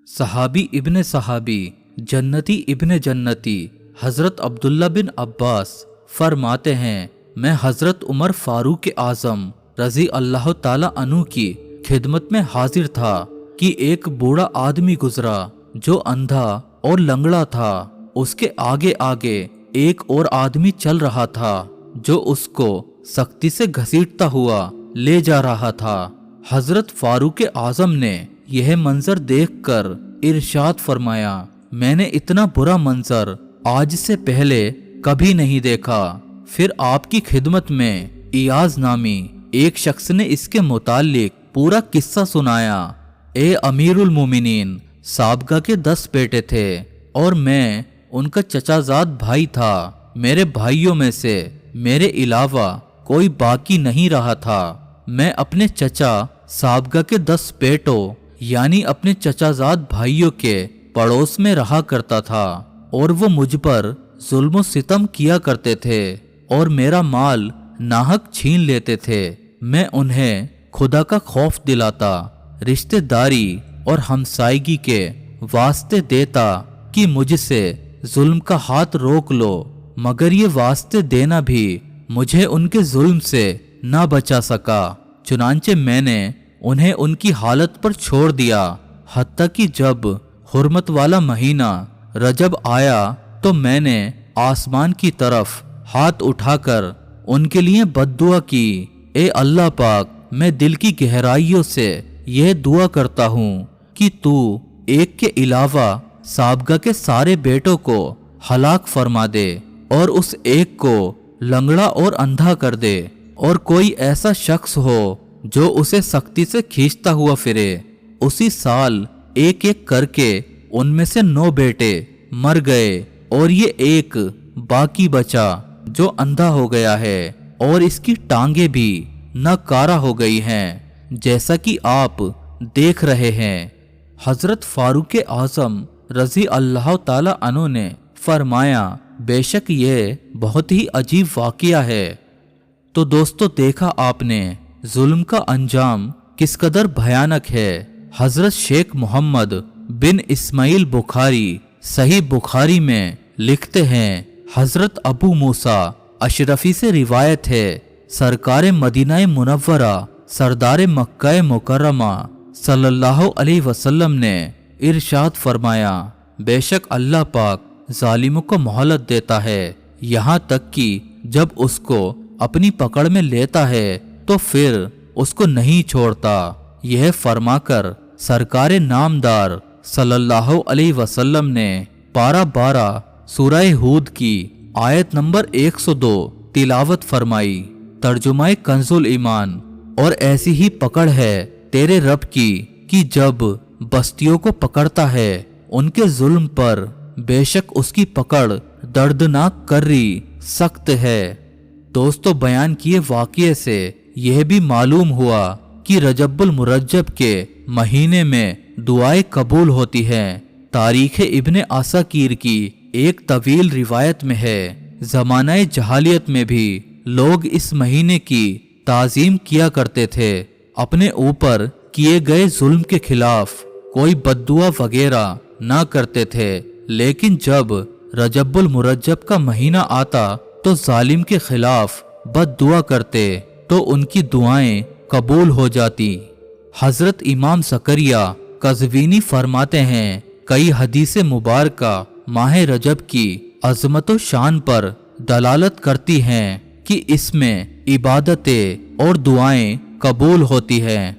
صحابی ابن صحابی جنتی ابن جنتی حضرت عبداللہ بن عباس فرماتے ہیں، میں حضرت عمر فاروق اعظم رضی اللہ تعالی عنہ کی خدمت میں حاضر تھا کہ ایک بوڑھا آدمی گزرا جو اندھا اور لنگڑا تھا۔ اس کے آگے آگے ایک اور آدمی چل رہا تھا جو اس کو سختی سے گھسیٹتا ہوا لے جا رہا تھا۔ حضرت فاروق اعظم نے یہ منظر دیکھ کر ارشاد فرمایا، میں نے اتنا برا منظر آج سے پہلے کبھی نہیں دیکھا۔ پھر آپ کی خدمت میں ایاز نامی ایک شخص نے اس کے متعلق پورا قصہ سنایا۔ اے امیر المومنین، سابقہ کے 10 بیٹے تھے اور میں ان کا چچا زاد بھائی تھا۔ میرے بھائیوں میں سے میرے علاوہ کوئی باقی نہیں رہا تھا۔ میں اپنے چچا سابقہ کے 10 بیٹوں یعنی اپنے چچا زاد بھائیوں کے پڑوس میں رہا کرتا تھا اور وہ مجھ پر ظلم و ستم کیا کرتے تھے اور میرا مال ناحق چھین لیتے تھے۔ میں انہیں خدا کا خوف دلاتا، رشتہ داری اور ہمسائیگی کے واسطے دیتا کہ مجھ سے ظلم کا ہاتھ روک لو، مگر یہ واسطے دینا بھی مجھے ان کے ظلم سے نہ بچا سکا۔ چنانچہ میں نے انہیں ان کی حالت پر چھوڑ دیا، حتیٰ کہ جب حرمت والا مہینہ رجب آیا تو میں نے آسمان کی طرف ہاتھ اٹھا کر ان کے لیے بد دعا کی، اے اللہ پاک، میں دل کی گہرائیوں سے یہ دعا کرتا ہوں کہ تو ایک کے علاوہ سابقہ کے سارے بیٹوں کو ہلاک فرما دے اور اس ایک کو لنگڑا اور اندھا کر دے، اور کوئی ایسا شخص ہو جو اسے سختی سے کھینچتا ہوا پھرے۔ اسی سال ایک ایک کر کے ان میں سے 9 بیٹے مر گئے اور یہ ایک باقی بچا جو اندھا ہو گیا ہے اور اس کی ٹانگیں بھی ناکارہ ہو گئی ہیں، جیسا کہ آپ دیکھ رہے ہیں۔ حضرت فاروق اعظم رضی اللہ تعالی عنہ نے فرمایا، بے شک یہ بہت ہی عجیب واقعہ ہے۔ تو دوستو، دیکھا آپ نے ظلم کا انجام کس قدر بھیانک ہے۔ حضرت شیخ محمد بن اسماعیل بخاری صحیح بخاری میں لکھتے ہیں، حضرت ابو موسیٰ اشرفی سے روایت ہے، سرکار مدینہ منورہ سردار مکہ مکرمہ صلی اللہ علیہ وسلم نے ارشاد فرمایا، بے شک اللہ پاک ظالموں کو مہلت دیتا ہے یہاں تک کہ جب اس کو اپنی پکڑ میں لیتا ہے تو پھر اس کو نہیں چھوڑتا۔ یہ فرما کر سرکار نامدار صلی اللہ علیہ وسلم نے پارہ 12 سورہ ہود کی آیت نمبر 102 تلاوت فرمائی۔ ترجمہ کنز الایمان، اور ایسی ہی پکڑ ہے تیرے رب کی کہ جب بستیوں کو پکڑتا ہے ان کے ظلم پر، بے شک اس کی پکڑ دردناک کرری سخت ہے۔ دوستو، بیان کیے واقعے سے یہ بھی معلوم ہوا کہ رجب المرجب کے مہینے میں دعائیں قبول ہوتی ہیں۔ تاریخ ابن عساکیر کی ایک طویل روایت میں ہے، زمانہ جہالیت میں بھی لوگ اس مہینے کی تعظیم کیا کرتے تھے۔ اپنے اوپر کیے گئے ظلم کے خلاف کوئی بد دعا وغیرہ نہ کرتے تھے، لیکن جب رجب المرجب کا مہینہ آتا تو ظالم کے خلاف بد دعا کرتے تو ان کی دعائیں قبول ہو جاتی۔ حضرت امام زکریا قزوینی فرماتے ہیں، کئی حدیث مبارکہ ماہ رجب کی عظمت و شان پر دلالت کرتی ہیں کہ اس میں عبادتیں اور دعائیں قبول ہوتی ہیں۔